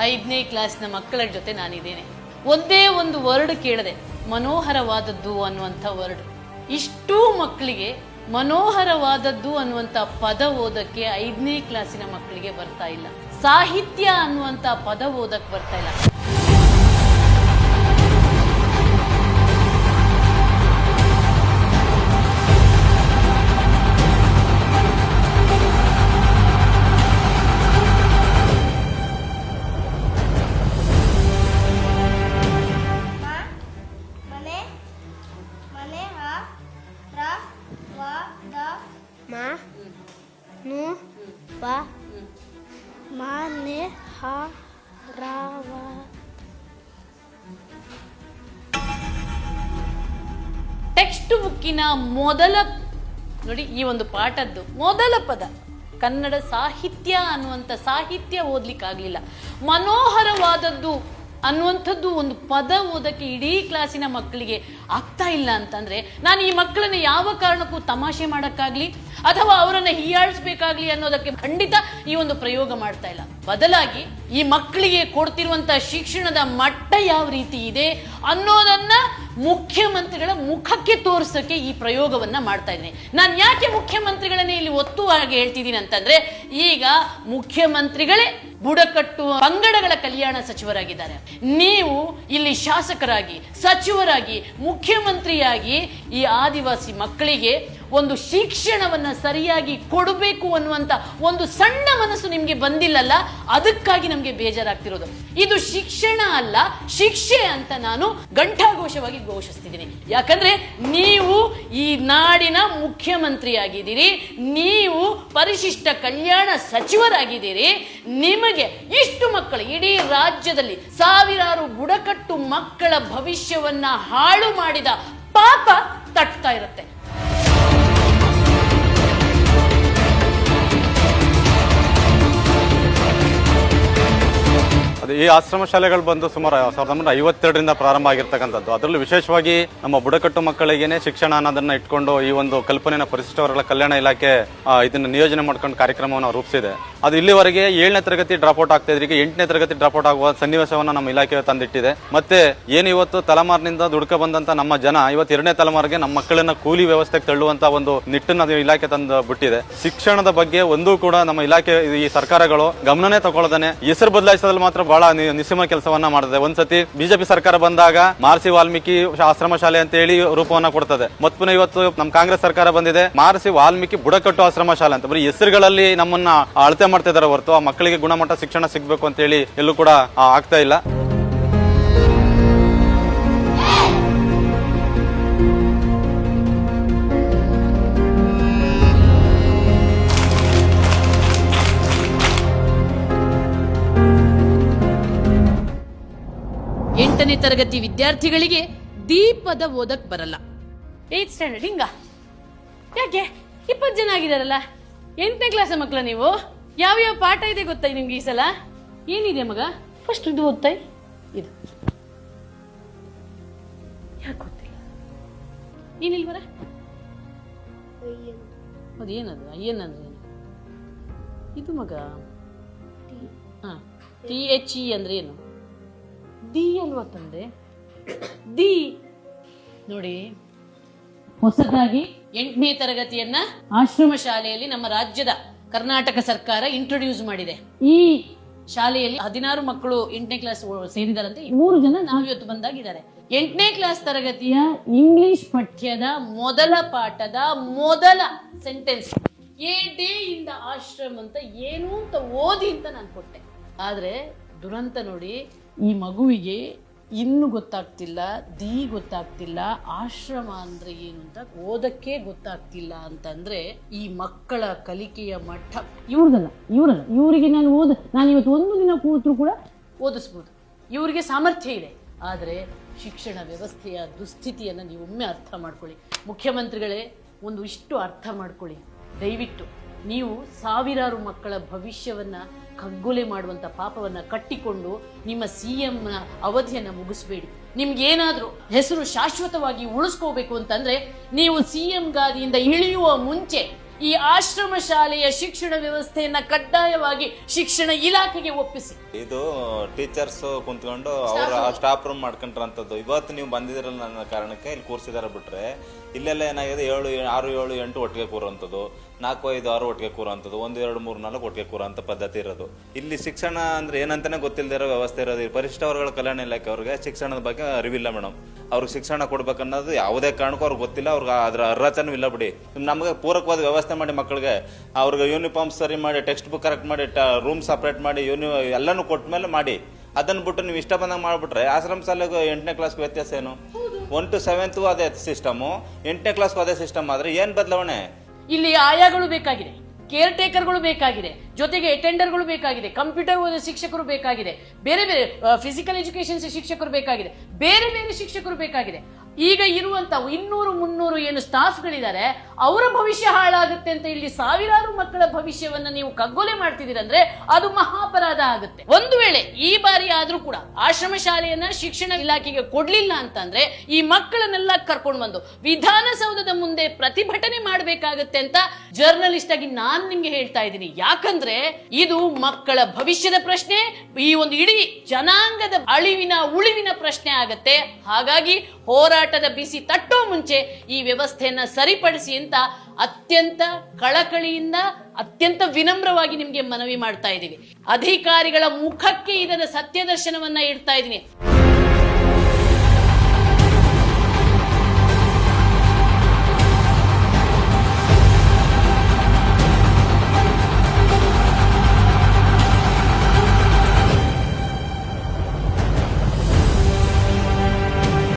5ನೇ ಕ್ಲಾಸ್ನ ಮಕ್ಕಳ ಜೊತೆ ನಾನಿದ್ದೇನೆ. ಒಂದೇ ಒಂದು ವರ್ಡ್ ಕೇಳದೆ, ಮನೋಹರವಾದದ್ದು ಅನ್ನುವಂಥ ವರ್ಡ್. ಇಷ್ಟೂ ಮಕ್ಕಳಿಗೆ ಮನೋಹರವಾದದ್ದು ಅನ್ನುವಂಥ ಪದ ಓದಕ್ಕೆ 5ನೇ ಕ್ಲಾಸಿನ ಮಕ್ಕಳಿಗೆ ಬರ್ತಾ ಇಲ್ಲ. ಸಾಹಿತ್ಯ ಅನ್ನುವಂಥ ಪದ ಓದಕ್ಕೆ ಬರ್ತಾ ಇಲ್ಲ. ಟೆಕ್ಸ್ಟ್ ಬುಕ್ಕಿನ ಮೊದಲ ನೋಡಿ, ಈ ಒಂದು ಪಾಠದ್ದು ಮೊದಲ ಪದ ಕನ್ನಡ ಸಾಹಿತ್ಯ ಅನ್ನುವಂಥ ಸಾಹಿತ್ಯ ಓದ್ಲಿಕ್ಕಾಗ್ಲಿಲ್ಲ. ಮನೋಹರವಾದದ್ದು ಅನ್ನುವಂಥದ್ದು ಒಂದು ಪದ ಓದಕ್ಕೆ ಇಡೀ ಕ್ಲಾಸಿನ ಮಕ್ಕಳಿಗೆ ಆಗ್ತಾ ಇಲ್ಲ ಅಂತಂದ್ರೆ, ನಾನು ಈ ಮಕ್ಕಳನ್ನ ಯಾವ ಕಾರಣಕ್ಕೂ ತಮಾಷೆ ಮಾಡಕ್ಕಾಗ್ಲಿ ಅಥವಾ ಅವರನ್ನ ಹೀಯಾಳಿಸ್ಬೇಕಾಗ್ಲಿ ಅನ್ನೋದಕ್ಕೆ ಖಂಡಿತ ಈ ಒಂದು ಪ್ರಯೋಗ ಮಾಡ್ತಾ ಇಲ್ಲ. ಬದಲಾಗಿ ಈ ಮಕ್ಕಳಿಗೆ ಕೊಡ್ತಿರುವಂತಹ ಶಿಕ್ಷಣದ ಮಟ್ಟ ಯಾವ ರೀತಿ ಇದೆ ಅನ್ನೋದನ್ನ ಮುಖ್ಯಮಂತ್ರಿಗಳ ಮುಖಕ್ಕೆ ತೋರಿಸಕ್ಕೆ ಈ ಪ್ರಯೋಗವನ್ನ ಮಾಡ್ತಾ ಇದ್ದೀನಿ. ನಾನು ಯಾಕೆ ಮುಖ್ಯಮಂತ್ರಿಗಳನ್ನೇ ಇಲ್ಲಿ ಒತ್ತುವಾಗಿ ಹೇಳ್ತಿದ್ದೀನಿ ಅಂತಂದ್ರೆ, ಈಗ ಮುಖ್ಯಮಂತ್ರಿಗಳೇ ಬುಡಕಟ್ಟು ಪಂಗಡಗಳ ಕಲ್ಯಾಣ ಸಚಿವರಾಗಿದ್ದಾರೆ. ನೀವು ಇಲ್ಲಿ ಶಾಸಕರಾಗಿ, ಸಚಿವರಾಗಿ, ಮುಖ್ಯಮಂತ್ರಿಯಾಗಿ ಈ ಆದಿವಾಸಿ ಮಕ್ಕಳಿಗೆ ಒಂದು ಶಿಕ್ಷಣವನ್ನ ಸರಿಯಾಗಿ ಕೊಡಬೇಕು ಅನ್ನುವಂತ ಒಂದು ಸಣ್ಣ ಮನಸ್ಸು ನಿಮ್ಗೆ ಬಂದಿಲ್ಲಲ್ಲ, ಅದಕ್ಕಾಗಿ ನಮ್ಗೆ ಬೇಜಾರಾಗ್ತಿರೋದು. ಇದು ಶಿಕ್ಷಣ ಅಲ್ಲ, ಶಿಕ್ಷೆ ಅಂತ ನಾನು ಘಂಟಾಘೋಷವಾಗಿ ಘೋಷಿಸ್ತಿದ್ದೀನಿ. ಯಾಕಂದ್ರೆ ನೀವು ಈ ನಾಡಿನ ಮುಖ್ಯಮಂತ್ರಿಯಾಗಿದ್ದೀರಿ, ನೀವು ಪರಿಶಿಷ್ಟ ಕಲ್ಯಾಣ ಸಚಿವರಾಗಿದ್ದೀರಿ. ನಿಮಗೆ ಇಷ್ಟು ಮಕ್ಕಳು, ಇಡೀ ರಾಜ್ಯದಲ್ಲಿ ಸಾವಿರಾರು ಬುಡಕಟ್ಟು ಮಕ್ಕಳ ಭವಿಷ್ಯವನ್ನ ಹಾಳು ಮಾಡಿದ ಪಾಪ ತಟ್ತಾ ಇರುತ್ತೆ. ಈ ಆಶ್ರಮ ಶಾಲೆಗಳು ಬಂದು ಸುಮಾರು 1952ರಿಂದ ಪ್ರಾರಂಭ ಆಗಿರ್ತಕ್ಕಂಥದ್ದು. ಅದರಲ್ಲೂ ವಿಶೇಷವಾಗಿ ನಮ್ಮ ಬುಡಕಟ್ಟು ಮಕ್ಕಳಿಗೇನೆ ಶಿಕ್ಷಣ ಅನ್ನೋದನ್ನ ಇಟ್ಕೊಂಡು ಈ ಒಂದು ಕಲ್ಪನೆನ ಪರಿಶಿಷ್ಟ ವರ್ಗಗಳ ಕಲ್ಯಾಣ ಇಲಾಖೆ ಇದನ್ನ ನಿಯೋಜನೆ ಮಾಡ್ಕೊಂಡು ಕಾರ್ಯಕ್ರಮವನ್ನು ರೂಪಿಸಿದೆ. ಅದು ಇಲ್ಲಿವರೆಗೆ 7ನೇ ತರಗತಿ ಡ್ರಾಪ್ಔಟ್ ಆಗ್ತಾ ಇದ್ರೆ, ಈಗ 8ನೇ ತರಗತಿ ಡ್ರಾಪ್ಔಟ್ ಆಗುವ ಸನ್ನಿವೇಶವನ್ನ ನಮ್ಮ ಇಲಾಖೆ ತಂದಿಟ್ಟಿದೆ. ಮತ್ತೆ ಏನು ಇವತ್ತು ತಲೆಮಾರಿನಿಂದ ದುಡ್ಕ ಬಂದಂತ ನಮ್ಮ ಜನ ಇವತ್ತು 2ನೇ ತಲೆಮಾರಿಗೆ ನಮ್ಮ ಮಕ್ಕಳನ್ನ ಕೂಲಿ ವ್ಯವಸ್ಥೆಗೆ ತಳ್ಳುವಂತ ಒಂದು ನಿಟ್ಟನ್ನ ಇಲಾಖೆ ತಂದು ಬಿಟ್ಟಿದೆ. ಶಿಕ್ಷಣದ ಬಗ್ಗೆ ಒಂದೂ ಕೂಡ ನಮ್ಮ ಇಲಾಖೆ, ಈ ಸರ್ಕಾರಗಳು ಗಮನನೇ ತಗೊಳ್ಳದೇನೆ ಹೆಸರು ಬದಲಾಯಿಸೋದ್ರಲ್ಲಿ ಮಾತ್ರ ಬಹಳ ನಿಸ್ಸೀಮ ಕೆಲಸವನ್ನ ಮಾಡಿದೆ. ಒಂದ್ಸತಿ ಬಿಜೆಪಿ ಸರ್ಕಾರ ಬಂದಾಗ ಮಹರ್ಷಿ ವಾಲ್ಮೀಕಿ ಆಶ್ರಮ ಶಾಲೆ ಅಂತ ಹೇಳಿ ರೂಪವನ್ನ ಕೊಡ್ತದೆ. ಮತ್ ಪುನಃ ಇವತ್ತು ನಮ್ಮ ಕಾಂಗ್ರೆಸ್ ಸರ್ಕಾರ ಬಂದಿದೆ, ಮಹರ್ಷಿ ವಾಲ್ಮೀಕಿ ಬುಡಕಟ್ಟು ಆಶ್ರಮ ಶಾಲೆ ಅಂತ. ಬರೀ ಹೆಸರುಗಳಲ್ಲಿ ನಮ್ಮನ್ನ ಅಳತೆ ಮಾಡ್ತಾ ಇದಾರೆ ಹೊರತು ಆ ಮಕ್ಕಳಿಗೆ ಗುಣಮಟ್ಟ ಶಿಕ್ಷಣ ಸಿಗ್ಬೇಕು ಅಂತ ಹೇಳಿ ಎಲ್ಲೂ ಕೂಡ ಆಗ್ತಾ ಇಲ್ಲ. ಎಂಟನೇ ತರಗತಿ ವಿದ್ಯಾರ್ಥಿಗಳಿಗೆ ದೀಪದ ಓದಕ್ ಬರಲ್ಲ. 8th ಸ್ಟ್ಯಾಂಡರ್ಡ್ ಹಿಂಗ ಯಾಕೆ 20 ಜನ ಆಗಿದಾರಲ್ಲ, 8ನೇ ಕ್ಲಾಸ್ ಮಕ್ಕಳ ನೀವು. ಯಾವ್ಯಾವ ಪಾಠ ಇದೆ ಗೊತ್ತಾ ನಿಮ್ಗೆ ಈ ಸಲ? ಏನಿದೆ ಮಗ? ಫಸ್ಟ್ ಇದು ಓದ್ತಾ ಇದು ಯಾಕೆ ಗೊತ್ತಿಲ್ಲ? ಏನಿಲ್ವರ? ಅದೇನದು ಅಯ್ಯನ್ ಅಂದ್ರೆ ಏನು? ಇದು ಮಗ THE ಅಂದ್ರೆ ಏನು? ದಿ ಅಲ್ವಾ ತಂದೆ? ದಿ ನೋಡಿ, ಹೊಸದಾಗಿ 8ನೇ ತರಗತಿಯನ್ನ ಆಶ್ರಮ ಶಾಲೆಯಲ್ಲಿ ನಮ್ಮ ರಾಜ್ಯದ ಕರ್ನಾಟಕ ಸರ್ಕಾರ ಇಂಟ್ರೊಡ್ಯೂಸ್ ಮಾಡಿದೆ. ಈ ಶಾಲೆಯಲ್ಲಿ 16 ಮಕ್ಕಳು 8ನೇ ಕ್ಲಾಸ್ ಸೇರಿದಾರಂತೆ. 3 ಜನ ನಾವು ಇವತ್ತು ಬಂದಾಗಿದ್ದಾರೆ. 8ನೇ ಕ್ಲಾಸ್ ತರಗತಿಯ ಇಂಗ್ಲಿಷ್ ಪಠ್ಯದ ಮೊದಲ ಪಾಠದ ಮೊದಲ ಸೆಂಟೆನ್ಸ್ ಎ ಡೇ ಇಂದ ಆಶ್ರಮ ಅಂತ ಏನು ಅಂತ ಓದಿ ಅಂತ ನಾನು ಕೊಟ್ಟೆ. ಆದ್ರೆ ದುರಂತ ನೋಡಿ, ಈ ಮಗುವಿಗೆ ಇನ್ನು ಗೊತ್ತಾಗ್ತಿಲ್ಲ, ದಿ ಗೊತ್ತಾಗ್ತಿಲ್ಲ, ಆಶ್ರಮ ಅಂದ್ರೆ ಏನು ಅಂತ ಓದಕ್ಕೆ ಗೊತ್ತಾಗ್ತಿಲ್ಲ ಅಂತಂದ್ರೆ ಈ ಮಕ್ಕಳ ಕಲಿಕೆಯ ಮಟ್ಟ ಇವ್ರದಲ್ಲ. ಇವರಿಗೆ ನಾನು ಇವತ್ತು ಒಂದು ದಿನ ಕೂತ್ರು ಕೂಡ ಓದಿಸ್ಬೋದು, ಇವರಿಗೆ ಸಾಮರ್ಥ್ಯ ಇದೆ. ಆದರೆ ಶಿಕ್ಷಣ ವ್ಯವಸ್ಥೆಯ ದುಸ್ಥಿತಿಯನ್ನು ನೀವು ಒಮ್ಮೆ ಅರ್ಥ ಮಾಡ್ಕೊಳ್ಳಿ. ಮುಖ್ಯಮಂತ್ರಿಗಳೇ, ಒಂದು ಇಷ್ಟು ಅರ್ಥ ಮಾಡ್ಕೊಳ್ಳಿ ದಯವಿಟ್ಟು. ನೀವು ಸಾವಿರಾರು ಮಕ್ಕಳ ಭವಿಷ್ಯವನ್ನ ಕಗ್ಗೊಲೆ ಮಾಡುವಂತ ಪಾಪವನ್ನ ಕಟ್ಟಿಕೊಂಡು ನಿಮ್ಮ CMನ ಅವಧಿಯನ್ನ ಮುಗಿಸ್ಬೇಡಿ. ನಿಮ್ಗೇನಾದ್ರೂ ಹೆಸರು ಶಾಶ್ವತವಾಗಿ ಉಳಿಸ್ಕೋಬೇಕು ಅಂತಂದ್ರೆ ನೀವು CM ಗಾದಿಯಿಂದ ಇಳಿಯುವ ಮುಂಚೆ ಈ ಆಶ್ರಮ ಶಾಲೆಯ ಶಿಕ್ಷಣ ವ್ಯವಸ್ಥೆಯನ್ನ ಕಡ್ಡಾಯವಾಗಿ ಶಿಕ್ಷಣ ಇಲಾಖೆಗೆ ಒಪ್ಪಿಸಿ. ಇದು ಟೀಚರ್ಸ್ ಕುಂತ್ಕೊಂಡು ಅವರ ಸ್ಟಾಫ್ ರೂಮ್ ಮಾಡ್ಕೊಂಡ್ರಂಥದ್ದು. ಇವತ್ತು ನೀವು ಬಂದಿದ್ರಲ್ಲ ನನ್ನ ಕಾರಣಕ್ಕೆ ಇಲ್ಲಿ ಕೂರಿಸಿದಾರೆ ಬಿಟ್ರೆ, ಇಲ್ಲೆಲ್ಲ ಏನಾಗಿದೆ 7, 6, 7, 8 ಒಟ್ಟಿಗೆ ಕೂರುವಂಥದ್ದು, 4, 5, 6 ಒಟ್ಟಿಗೆ ಕೂರುವಂಥದ್ದು, 1, 2, 3, 4 ಒಟ್ಟಿಗೆ ಕೂರುವಂಥ ಪದ್ಧತಿ ಇರೋದು. ಇಲ್ಲಿ ಶಿಕ್ಷಣ ಅಂದ್ರೆ ಏನಂತಾನೆ ಗೊತ್ತಿಲ್ಲದೆ ಇರೋ ವ್ಯವಸ್ಥೆ ಇರೋದು. ಈ ಪರಿಶಿಷ್ಟ ವರ್ಗಗಳ ಕಲ್ಯಾಣ ಇಲಾಖೆ ಅವ್ರಿಗೆ ಶಿಕ್ಷಣದ ಬಗ್ಗೆ ಅರಿವಿಲ್ಲ ಮೇಡಮ್. ಅವ್ರಿಗೆ ಶಿಕ್ಷಣ ಕೊಡ್ಬೇಕನ್ನೋದು ಯಾವುದೇ ಕಾರಣಕ್ಕೂ ಅವ್ರಿಗೆ ಗೊತ್ತಿಲ್ಲ, ಅವ್ರಿಗೆ ಅದ್ರ ಅರ್ಹತೆನೂ ಇಲ್ಲ ಬಿಡಿ. ನಮಗೆ ಪೂರಕವಾದ ವ್ಯವಸ್ಥೆ ಮಾಡಿ ಮಕ್ಕಳಿಗೆ, ಅವ್ರಿಗೆ ಯೂನಿಫಾರ್ಮ್ ಸರಿ ಮಾಡಿ, ಟೆಕ್ಸ್ಟ್ ಬುಕ್ ಕರೆಕ್ಟ್ ಮಾಡಿ, ರೂಮ್ ಸಪ್ರೇಟ್ ಮಾಡಿ, ಎಲ್ಲನೂ ಕೊಟ್ಟ ಮೇಲೆ ಮಾಡಿ. ಅದನ್ನ ಬಿಟ್ಟು ನೀವು ಇಷ್ಟ ಬಂದಂಗೆ ಮಾಡ್ಬಿಟ್ರೆ ಆಶ್ರಮ ಶಾಲೆಗೂ 8ನೇ ಕ್ಲಾಸ್ಗೂ ವ್ಯತ್ಯಾಸ ಏನು? 1 to 7th ಅದೇ ಸಿಸ್ಟಮು, 8ನೇ ಕ್ಲಾಸ್ಗೂ ಅದೇ ಸಿಸ್ಟಮ್ ಆದ್ರೆ ಏನ್ ಬದಲಾವಣೆ? ಇಲ್ಲಿ ಆಯಾಗಳು ಬೇಕಾಗಿದೆ, ಕೇರ್ ಟೇಕರ್ಗಳು ಬೇಕಾಗಿದೆ, ಜೊತೆಗೆ ಅಟೆಂಡರ್ಗಳು ಬೇಕಾಗಿದೆ, ಕಂಪ್ಯೂಟರ್ ಓದೋ ಶಿಕ್ಷಕರು ಬೇಕಾಗಿದೆ, ಬೇರೆ ಬೇರೆ ಫಿಸಿಕಲ್ ಎಜುಕೇಶನ್ ಶಿಕ್ಷಕರು ಬೇಕಾಗಿದೆ, ಬೇರೆ ಬೇರೆ ಶಿಕ್ಷಕರು ಬೇಕಾಗಿದೆ. ಈಗ ಇರುವಂತ 200, 300 ಏನು ಸ್ಟಾಫ್ಗಳಿದ್ದಾರೆ, ಅವರ ಭವಿಷ್ಯ ಹಾಳಾಗುತ್ತೆ ಅಂತ ಇಲ್ಲಿ ಸಾವಿರಾರು ಮಕ್ಕಳ ಭವಿಷ್ಯವನ್ನ ನೀವು ಕಗ್ಗೊಲೆ ಮಾಡ್ತಿದ್ದೀರಂದ್ರೆ ಅದು ಮಹಾಪರಾಧ ಆಗುತ್ತೆ. ಒಂದು ವೇಳೆ ಈ ಬಾರಿ ಆದ್ರೂ ಕೂಡ ಆಶ್ರಮ ಶಾಲೆಯನ್ನ ಶಿಕ್ಷಣ ಇಲಾಖೆಗೆ ಕೊಡ್ಲಿಲ್ಲ ಅಂತಂದ್ರೆ ಈ ಮಕ್ಕಳನ್ನೆಲ್ಲ ಕರ್ಕೊಂಡು ಬಂದು ವಿಧಾನಸೌಧದ ಮುಂದೆ ಪ್ರತಿಭಟನೆ ಮಾಡಬೇಕಾಗತ್ತೆ ಅಂತ ಜರ್ನಲಿಸ್ಟ್ ಆಗಿ ನಾನ್ ನಿಮ್ಗೆ ಹೇಳ್ತಾ ಇದ್ದೀನಿ. ಯಾಕಂದ್ರೆ ಇದು ಮಕ್ಕಳ ಭವಿಷ್ಯದ ಪ್ರಶ್ನೆ, ಈ ಒಂದು ಇಡೀ ಜನಾಂಗದ ಉಳಿವಿನ ಪ್ರಶ್ನೆ ಆಗತ್ತೆ. ಹಾಗಾಗಿ ಹೋರಾಟದ ಬಿಸಿ ತಟ್ಟೋ ಮುಂಚೆ ಈ ವ್ಯವಸ್ಥೆಯನ್ನ ಸರಿಪಡಿಸಿ ಅಂತ ಅತ್ಯಂತ ಕಳಕಳಿಯಿಂದ, ಅತ್ಯಂತ ವಿನಮ್ರವಾಗಿ ನಿಮ್ಗೆ ಮನವಿ ಮಾಡ್ತಾ ಇದ್ದೀವಿ. ಅಧಿಕಾರಿಗಳ ಮುಖಕ್ಕೆ ಇದರ ಸತ್ಯದರ್ಶನವನ್ನ ಇಡ್ತಾ ಇದ್ದೀನಿ.